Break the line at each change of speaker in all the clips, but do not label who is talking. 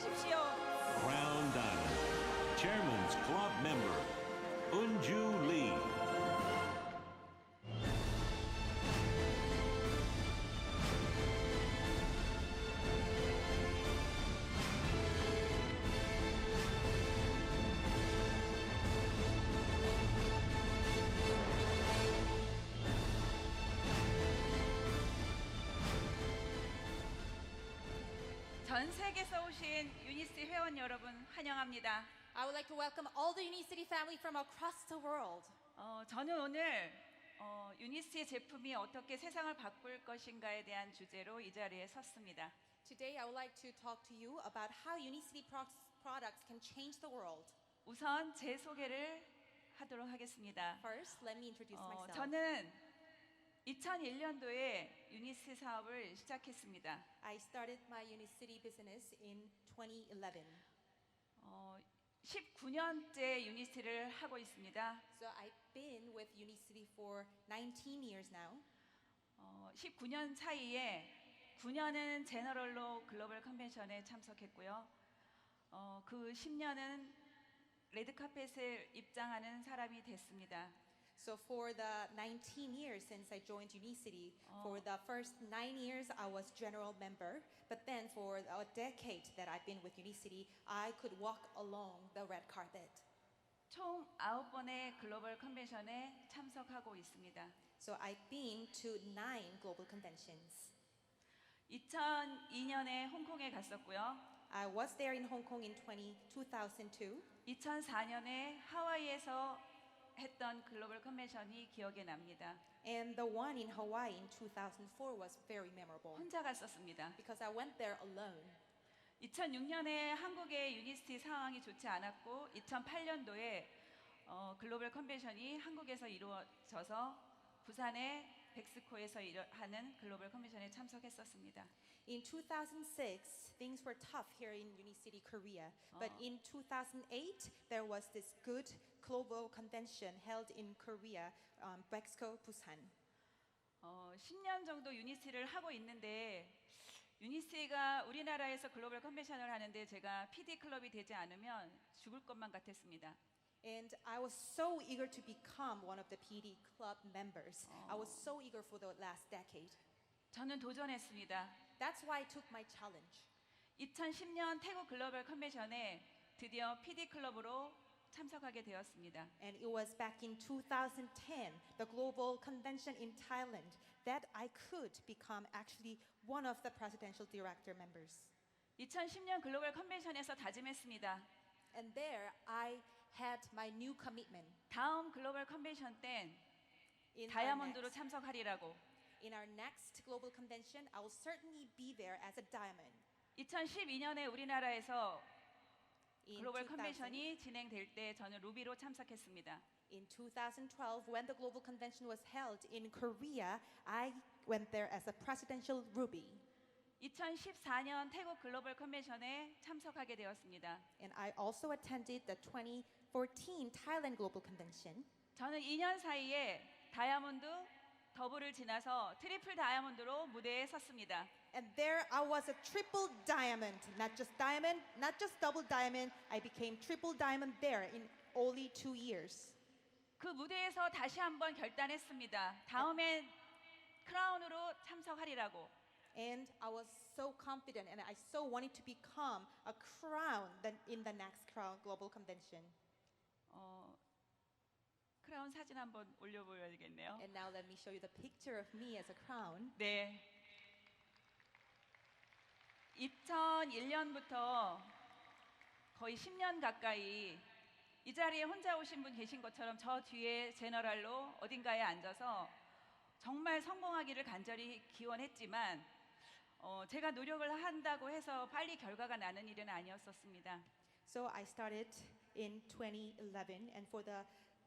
참석하십시오.
Crown Diamond, Chairman's Club member, Unju Lee.
전 세계에서 오신 유니스 회원 여러분 환영합니다.
I would like to welcome all the Unicity family from across the world.
저는 오늘 유니스의 제품이 어떻게 세상을 바꿀 것인가에 대한 주제로 이 자리에 섰습니다.
Today I would like to talk to you about how Unicity products can change the world.
우선 제 소개를 하도록 하겠습니다.
First, let me introduce myself.
저는 2001년도에 유니스 사업을 시작했습니다.
I started my Unicity business in 2011.
19년째 유니스를 하고 있습니다.
So I've been with Unicity for 19 years now.
19년 사이에 9년은 제너럴로 글로벌 컨벤션에 참석했고요. 그 10년은 레드카펫을 입장하는 사람이 됐습니다.
So for the 19 years since I joined Unicity, for the first 9 years I was general member, but then for a decade that I've been with Unicity, I could walk along the red carpet.
총 9번의 글로벌 컨벤션에 참석하고 있습니다.
So I've been to 9 global conventions.
2002년에 홍콩에 갔었고요.
I was there in Hong Kong in 2002.
2004년에 하와이에서 했던 글로벌 컨벤션이 기억에 납니다.
And the one in Hawaii in 2004 was very memorable
혼자 갔었습니다.
because I went there alone.
2006년에 한국의 유니스티 상황이 좋지 않았고 2008년도에 글로벌 컨벤션이 한국에서 이루어져서 부산의 백스코에서 하는 글로벌 컨벤션에 참석했었습니다.
In 2006, things were tough here in Unicity, Korea. But in 2008, there was this good global convention held in Korea, Bexco, Busan.
10년 정도 유니스티를 하고 있는데 유니스티가 우리나라에서 글로벌 컨벤션을 하는데 제가 PD 클럽이 되지 않으면 죽을 것만 같았습니다.
And I was so eager to become one of the PD club members. I was so eager for the last decade.
저는 도전했습니다.
That's why I took my challenge.
2010년 태국 글로벌 컨벤션에 드디어 PD 클럽으로 참석하게 되었습니다.
And it was back in 2010, the global convention in Thailand, that I could become actually one of the presidential director members.
2010년 글로벌 컨벤션에서 다짐했습니다.
And there I had my new commitment.
다음 글로벌 컨벤션 땐
In
다이아몬드로 참석하리라고.
in our next global convention, I will certainly be there as a diamond.
2012년에 우리나라에서
In
글로벌
2000
컨벤션이 진행될 때 저는 루비로 참석했습니다.
In 2012, when the global convention was held in Korea, I went there as a presidential ruby.
2014년 태국 글로벌 컨벤션에 참석하게 되었습니다.
And I also attended the 2014 Thailand Global Convention.
저는 2년 사이에 다이아몬드, 더블을 지나서 트리플 다이아몬드로 무대에 섰습니다.
And there I was a triple diamond, not just double diamond. I became triple diamond there in only 2 years.
그 무대에서 다시 한번 결단했습니다. 다음엔 크라운으로 참석하리라고.
And I was so confident and I so wanted to become a crown in the next Crown Global Convention.
크라운 사진 한번 올려보여야겠네요.
And now let me show you the picture of me as a crown.
네. 2001년부터 거의 10년 가까이 이 자리에 혼자 오신 분 계신 것처럼 저 뒤에 제너럴로 어딘가에 앉아서 정말 성공하기를 간절히 기원했지만 제가 노력을 한다고 해서 빨리 결과가 나는 일은 아니었었습니다.
So I started in 2011 and for the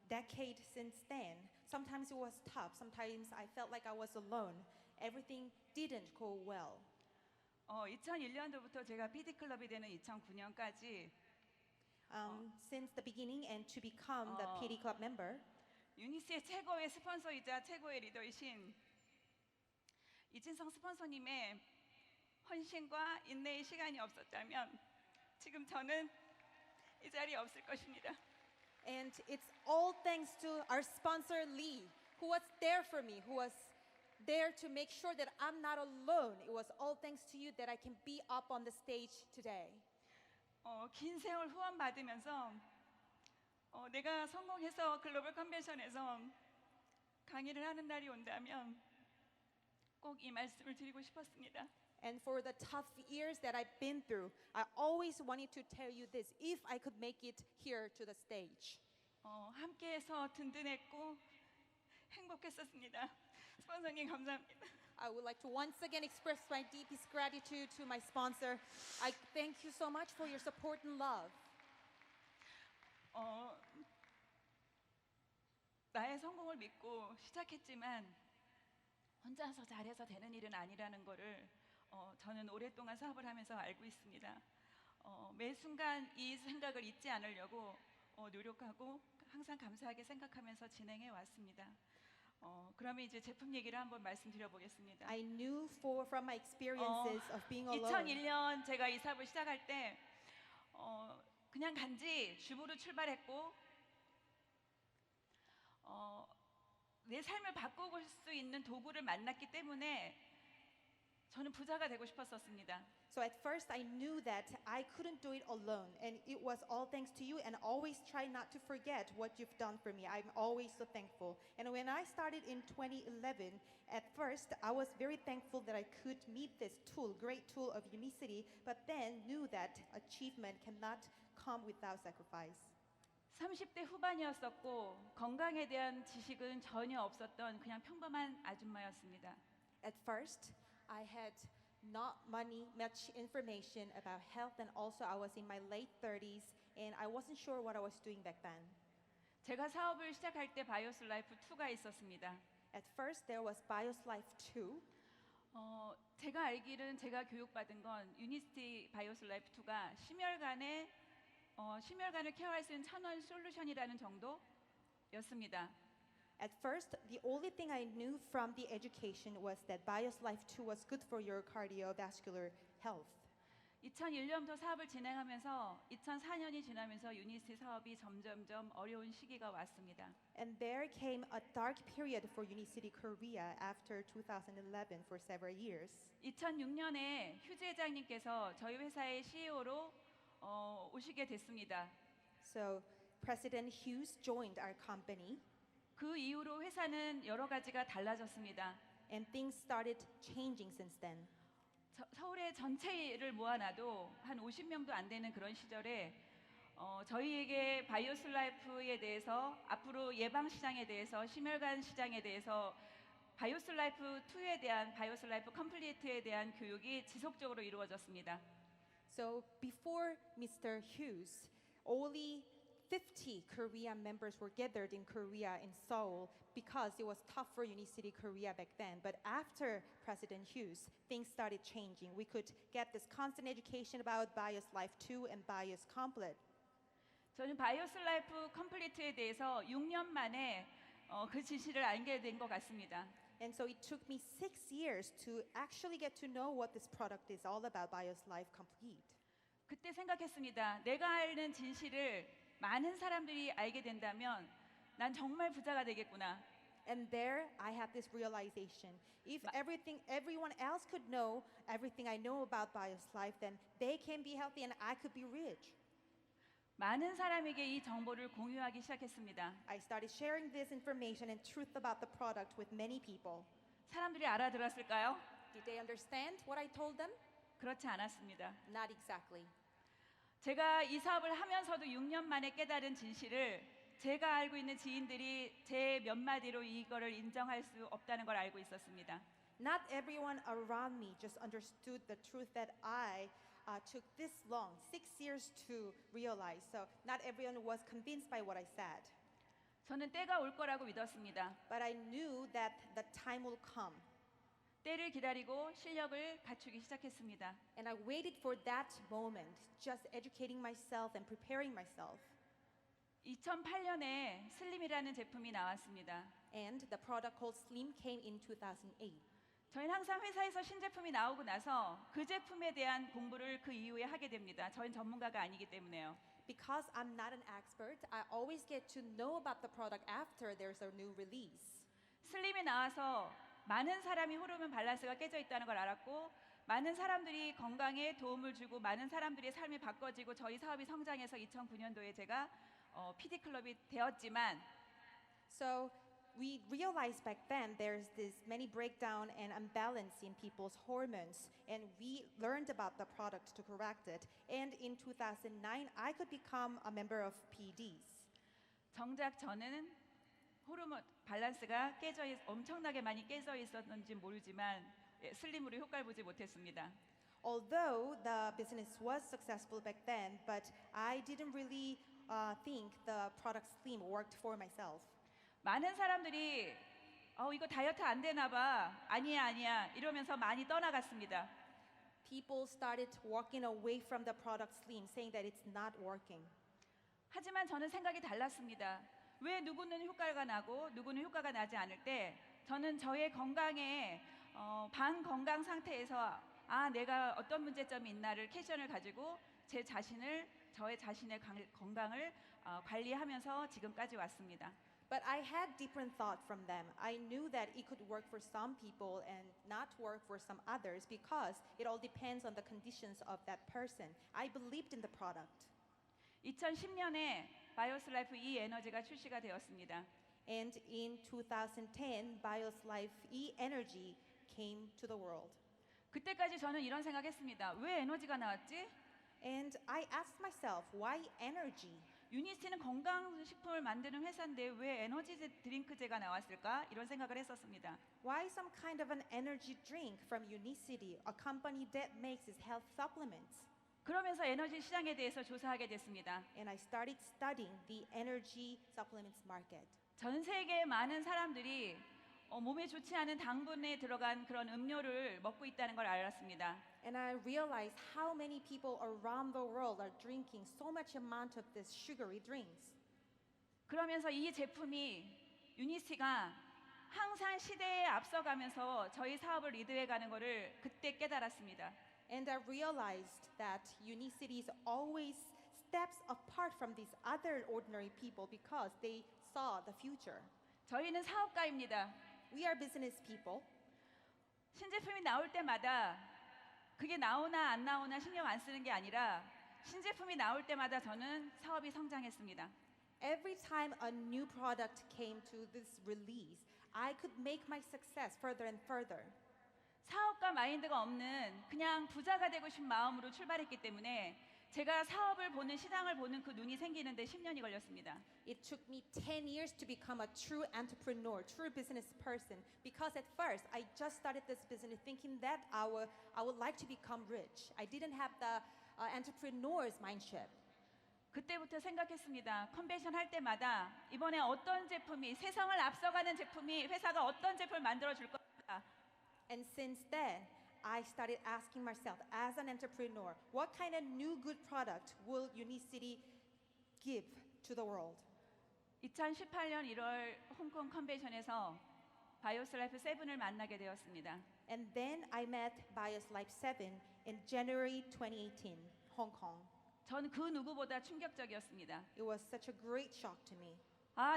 decade since then, sometimes it was tough, sometimes I felt like I was alone. Everything didn't go well.
2001년도부터 제가 PD 클럽이 되는 2009년까지
Since the beginning and to become the PD Club member,
유니스의 최고의 스폰서이자 최고의 리더이신 이진성 스폰서님의 헌신과 인내의 시간이 없었다면 지금 저는 이 자리에 없을 것입니다.
And it's all thanks to our sponsor Lee, who was there for me, who was there to make sure that I'm not alone. It was all thanks to you that I can be up on the stage today.
긴 세월 후원 받으면서 내가 성공해서 글로벌 컨벤션에서 강의를 하는 날이 온다면 꼭 이 말씀을 드리고 싶었습니다.
And for the tough years that I've been through, I always wanted to tell you this, if I could make it here to the stage.
함께해서 든든했고 행복했었습니다. 스폰서님 감사합니다.
I would like to once again express my deepest gratitude to my sponsor. I thank you so much for your support and love.
나의 성공을 믿고 시작했지만 혼자서 잘해서 되는 일은 아니라는 거를 저는 오랫동안 사업을 하면서 알고 있습니다. 매 순간 이 생각을 잊지 않으려고 노력하고 항상 감사하게 생각하면서 진행해 왔습니다. 그러면 이제 제품 얘기를 한번 말씀드려 보겠습니다.
I knew from my experiences of being alone.
2001년 제가 이 사업을 시작할 때 그냥 단지 주부로 출발했고 내 삶을 바꾸고 수 있는 도구를 만났기 때문에 저는 부자가 되고 싶었었습니다.
So at first I knew that I couldn't do it alone, and it was all thanks to you, and always try not to forget what you've done for me. I'm always so thankful. And when I started in 2011, at first I was very thankful that I could meet this tool, great tool of Unicity, but then knew that achievement cannot come without sacrifice.
30대 후반이었었고 건강에 대한 지식은 전혀 없었던 그냥 평범한 아줌마였습니다.
At first, I had not much information about health, and also I was in my late 30s, and I wasn't sure what I was doing back then.
제가 사업을 시작할 때 바이오스 라이프 2가 있었습니다.
At first, there was Bios Life 2.
제가 알기로는 제가 교육받은 건 유니스티 바이오스 라이프 2가 심혈관을 케어할 수 있는 천원 솔루션이라는 정도였습니다.
At first, the only thing I knew from the education was that Bios Life 2 was good for your cardiovascular health.
2001년부터 사업을 진행하면서 2004년이 지나면서 유니스티 사업이 점점점 어려운 시기가 왔습니다.
And there came a dark period for Unicity Korea after 2011 for several years.
2006년에 휴지 회장님께서 저희 회사의 CEO로 오시게 됐습니다.
So President Hughes joined our company,
그 이후로 회사는 여러 가지가 달라졌습니다.
and things started changing since then.
서울의 전체를 모아놔도 한 50명도 안 되는 그런 시절에 저희에게 바이오스 라이프에 대해서 앞으로 예방 시장에 대해서 심혈관 시장에 대해서 바이오스 라이프 2에 대한 바이오스 라이프 컴플리트에 대한 교육이 지속적으로 이루어졌습니다.
So before Mr. Hughes, only 50 Korean members were gathered in Korea in Seoul because it was tough for Unicity Korea back then. But after President Hughes, things started changing. We could get this constant education about Bios Life 2 and Bios Complete.
저는 바이오스 라이프 컴플리트에 대해서 6년 만에 그 진실을 알게 된 것 같습니다.
And so it took me 6 years to actually get to know what this product is all about, Bios Life Complete.
그때 생각했습니다. 내가 아는 진실을 많은 사람들이 알게 된다면 난 정말 부자가 되겠구나.
And there I had this realization. If everyone else could know everything I know about Bios Life, then they can be healthy and I could be rich.
많은 사람에게 이 정보를 공유하기 시작했습니다.
I started sharing this information and truth about the product with many people.
사람들이 알아들었을까요?
Did they understand what I told them?
그렇지 않았습니다.
Not exactly.
제가 이 사업을 하면서도 6년 만에 깨달은 진실을 제가 알고 있는 지인들이 제 몇 마디로 이거를 인정할 수 없다는 걸 알고 있었습니다.
Not everyone around me just understood the truth that I took this long, 6 years to realize. So not everyone was convinced by what I said.
저는 때가 올 거라고 믿었습니다.
But I knew that the time will come.
때를 기다리고 실력을 갖추기 시작했습니다.
And I waited for that moment, just educating myself and preparing myself.
2008년에 슬림이라는 제품이 나왔습니다.
And the product called Slim came in 2008.
저희는 항상 회사에서 신제품이 나오고 나서 그 제품에 대한 공부를 그 이후에 하게 됩니다. 저희는 전문가가 아니기 때문에요.
Because I'm not an expert, I always get to know about the product after there's a new release.
슬림이 나와서 많은 사람이 호르몬 밸런스가 깨져 있다는 걸 알았고 많은 사람들이 건강에 도움을 주고 많은 사람들의 삶이 바꿔지고 저희 사업이 성장해서 2009년도에 제가 PD 클럽이 되었지만
So we realized back then there's this many breakdown and imbalance in people's hormones, and we learned about the product to correct it. And in 2009, I could become a member of PDs.
정작 저는 호르몬 밸런스가 엄청나게 많이 깨져 있었는지 모르지만 슬림으로 효과를 보지 못했습니다.
Although the business was successful back then, but I didn't really think the product Slim worked for myself.
많은 사람들이 이거 다이어트 안 되나 봐. 아니야 이러면서 많이 떠나갔습니다.
People started walking away from the product Slim, saying that it's not working.
하지만 저는 생각이 달랐습니다. 왜 누구는 효과가 나고 누구는 효과가 나지 않을 때 저는 저의 건강에 반건강 상태에서 내가 어떤 문제점이 있나를 캐션을 가지고 저의 자신의 건강을 관리하면서 지금까지 왔습니다.
But I had different thought from them. I knew that it could work for some people and not work for some others because it all depends on the conditions of that person. I believed in the product.
2010년에 바이오스 라이프 E 에너지가 출시가 되었습니다.
And in 2010, Bios Life E Energy came to the world.
그때까지 저는 이런 생각했습니다. 왜 에너지가 나왔지?
And I asked myself, why energy?
유니스티는 건강식품을 만드는 회사인데 왜 에너지 드링크제가 나왔을까? 이런 생각을 했었습니다.
Why some kind of an energy drink from Unicity, a company that makes its health supplements?
그러면서 에너지 시장에 대해서 조사하게 됐습니다.
And I started studying the energy supplements market.
전 세계의 많은 사람들이 몸에 좋지 않은 당분에 들어간 그런 음료를 먹고 있다는 걸 알았습니다.
And I realized how many people around the world are drinking so much amount of these sugary drinks.
그러면서 이 제품이 유니스티가 항상 시대에 앞서가면서 저희 사업을 리드해가는 것을 그때 깨달았습니다.
And I realized that Unicity is always steps apart from these other ordinary people because they saw the future.
저희는 사업가입니다.
We are business people.
신제품이 나올 때마다 그게 나오나 안 나오나 신경 안 쓰는 게 아니라 신제품이 나올 때마다 저는 사업이 성장했습니다.
Every time a new product came to this release, I could make my success further and further.
사업가 마인드가 없는 그냥 부자가 되고 싶은 마음으로 출발했기 때문에 제가 사업을 보는 시장을 보는 그 눈이 생기는데 10년이 걸렸습니다.
It took me 10 years to become a true entrepreneur, true business person. Because at first, I just started this business thinking that I would like to become rich. I didn't have the entrepreneur's mindset.
그때부터 생각했습니다. 컨벤션 할 때마다 이번에 어떤 제품이 세상을 앞서가는 제품이 회사가 어떤 제품을 만들어 줄 것인가.
And since then, I started asking myself, as an entrepreneur, what kind of new good product will Unicity give to the world?
2018년 1월 홍콩 컨벤션에서 바이오스 라이프 7을 만나게 되었습니다.
And then I met Bios Life 7 in January 2018, Hong Kong.
전 그 누구보다 충격적이었습니다.
It was such a great shock to me.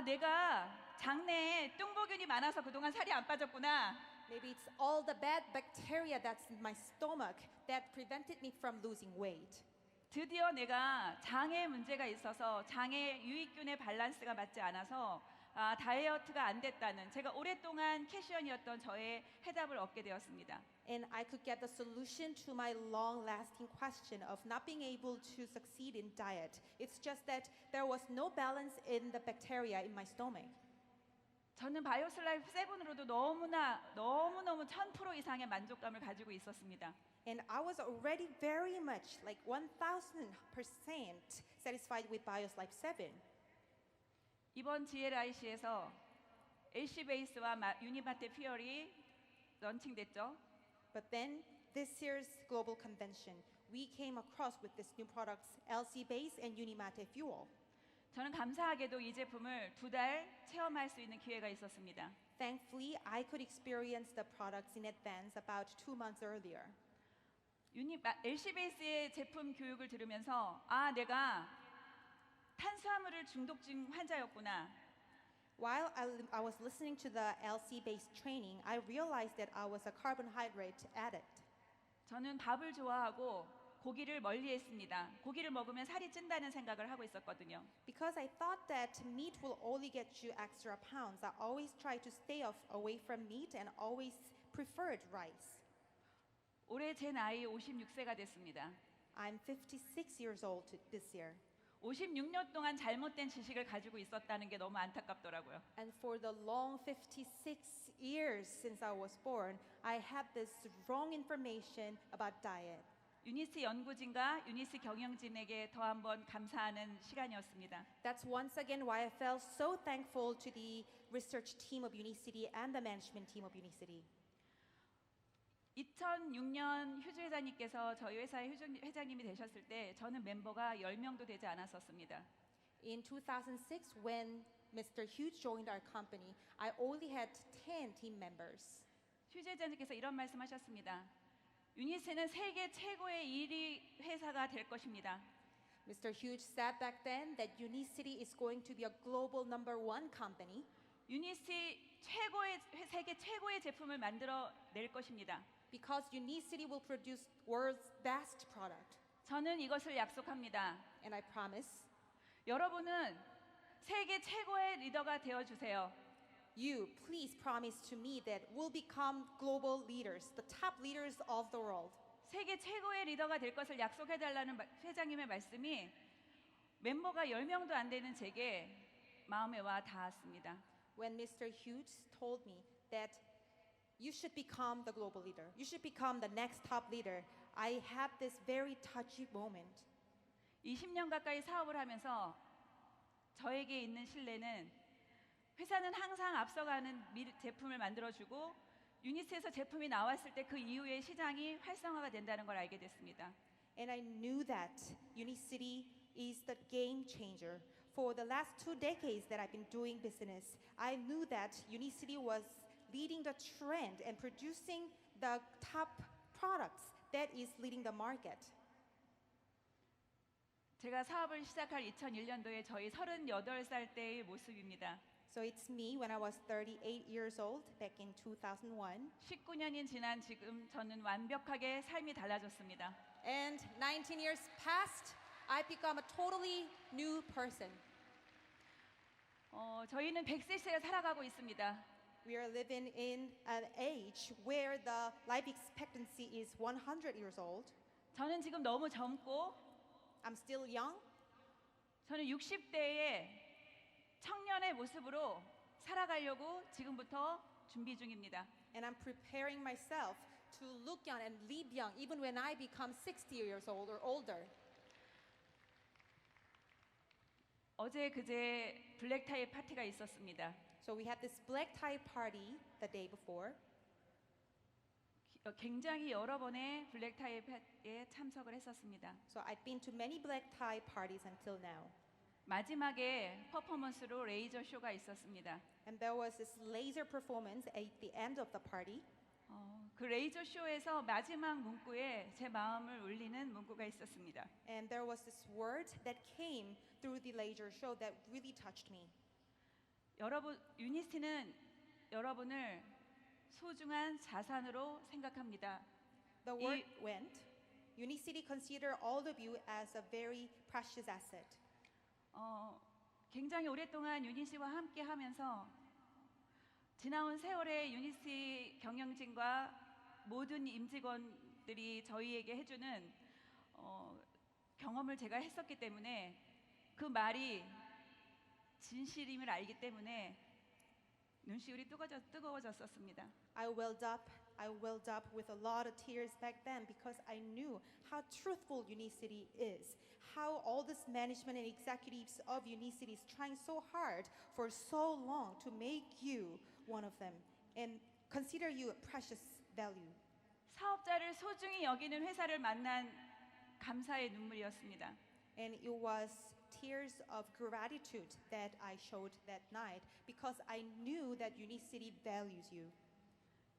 내가 장내에 뚱보균이 많아서 그동안 살이 안 빠졌구나.
Maybe it's all the bad bacteria that's in my stomach that prevented me from losing weight.
드디어 내가 장에 문제가 있어서 장의 유익균의 밸런스가 맞지 않아서 다이어트가 안 됐다는 제가 오랫동안 캐시언이었던 저의 해답을 얻게 되었습니다.
And I could get the solution to my long-lasting question of not being able to succeed in diet. It's just that there was no balance in the bacteria in my stomach.
저는 바이오스 라이프 7으로도 너무너무 1000% 이상의 만족감을 가지고 있었습니다.
And I was already very much like 1000% satisfied with Bios Life 7.
이번 GLIC에서 LC 베이스와 유니마트 퓨어리 런칭됐죠.
But then this year's global convention, we came across with these new products, LC Base and Unimate Fuel.
저는 감사하게도 이 제품을 2달 체험할 수 있는 기회가 있었습니다.
Thankfully, I could experience the products in advance about 2 months earlier.
LC베이스의 제품 교육을 들으면서 아, 내가 탄수화물을 중독증 환자였구나.
While I was listening to the LC-based training, I realized that I was a carbohydrate addict.
저는 밥을 좋아하고 고기를 멀리했습니다. 고기를 먹으면 살이 찐다는 생각을 하고 있었거든요.
Because I thought that meat will only get you extra pounds, I always tried to stay away from meat and always preferred rice.
올해 제 나이 56세가 됐습니다.
I'm 56 years old this year.
56년 동안 잘못된 지식을 가지고 있었다는 게 너무 안타깝더라고요.
And for the long 56 years since I was born, I had this wrong information about diet.
유니스 연구진과 유니스 경영진에게 더 한번 감사하는 시간이었습니다.
That's once again why I felt so thankful to the research team of Unicity and the management team of Unicity.
2006년 휴주 회장님께서 저희 회사의 회장님이 되셨을 때 저는 멤버가 10명도 되지 않았었습니다.
In 2006, when Mr. Hughes joined our company, I only had 10 team members.
휴주 회장님께서 이런 말씀하셨습니다. 유니스는 세계 최고의 1위 회사가 될 것입니다.
Mr. Hughes said back then that Unicity is going to be a global #1 company.
유니스 세계 최고의 제품을 만들어 낼 것입니다.
Because Unicity will produce world's best product.
저는 이것을 약속합니다.
And I promise,
여러분은 세계 최고의 리더가 되어 주세요.
you please promise to me that we'll become global leaders, the top leaders of the world.
세계 최고의 리더가 될 것을 약속해 달라는 회장님의 말씀이 멤버가 10명도 안 되는 제게 마음에 와 닿았습니다.
When Mr. Hughes told me that you should become the global leader, you should become the next top leader, I had this very touchy moment.
20년 가까이 사업을 하면서 저에게 있는 신뢰는 회사는 항상 앞서가는 제품을 만들어주고 유니스에서 제품이 나왔을 때 그 이후에 시장이 활성화가 된다는 걸 알게 됐습니다.
And I knew that Unicity is the game changer. For the last 2 decades that I've been doing business, I knew that Unicity was leading the trend and producing the top products that is leading the market.
제가 사업을 시작할 2001년도에 저희 38살 때의 모습입니다.
So it's me when I was 38 years old back in 2001.
19년이 지난 지금 저는 완벽하게 삶이 달라졌습니다.
And 19 years passed, I've become a totally new person.
저희는 100세 시대에 살아가고 있습니다.
We are living in an age where the life expectancy is 100 years old.
저는 지금 너무 젊고
I'm still young.
저는 60대의 청년의 모습으로 살아가려고 지금부터 준비 중입니다.
And I'm preparing myself to look young and live young even when I become 60 years old or older.
어제 그제 블랙타이 파티가 있었습니다.
So we had this black tie party the day before.
굉장히 여러 번의 블랙타이 파티에 참석을 했었습니다.
So I've been to many black tie parties until now.
마지막에 퍼포먼스로 레이저 쇼가 있었습니다.
And there was this laser performance at the end of the party.
그 레이저 쇼에서 마지막 문구에 제 마음을 울리는 문구가 있었습니다.
And there was this word that came through the laser show that really touched me.
여러분, 유니스티는 여러분을 소중한 자산으로 생각합니다.
The word went, Unicity consider all of you as a very precious asset.
굉장히 오랫동안 유니스와 함께 하면서 지나온 세월의 유니스 경영진과 모든 임직원들이 저희에게 해주는 경험을 제가 했었기 때문에 그 말이 진실임을 알기 때문에 눈시울이 뜨거워졌었습니다.
I welled up with a lot of tears back then because I knew how truthful Unicity is, how all this management and executives of Unicity is trying so hard for so long to make you one of them and consider you a precious value.
사업자를 소중히 여기는 회사를 만난 감사의 눈물이었습니다.
And it was tears of gratitude that I showed that night because I knew that Unicity values you.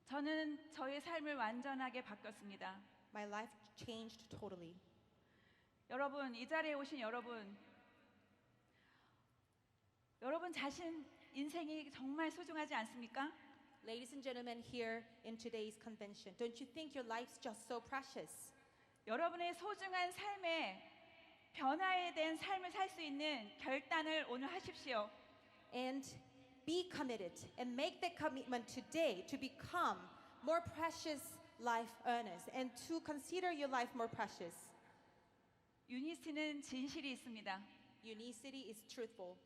저는 저의 삶을 완전하게 바꿨습니다.
My life changed totally.
여러분, 이 자리에 오신 여러분, 여러분 자신 인생이 정말 소중하지 않습니까?
Ladies and gentlemen here in today's convention, don't you think your life's just so precious?
여러분의 소중한 삶에 변화에 대한 삶을 살 수 있는 결단을 오늘 하십시오.
And be committed and make that commitment today to become more precious life earners and to consider your life more precious.
유니스티는 진실이 있습니다.
Unicity is truthful.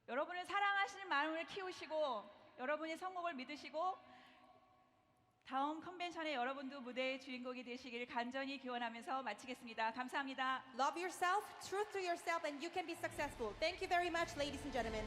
여러분을 사랑하시는 마음을 키우시고 여러분이 성공을 믿으시고 다음 컨벤션에 여러분도 무대의 주인공이 되시길 간절히 기원하면서 마치겠습니다. 감사합니다.
Love yourself, truth to yourself, and you can be successful. Thank you very much, ladies and gentlemen.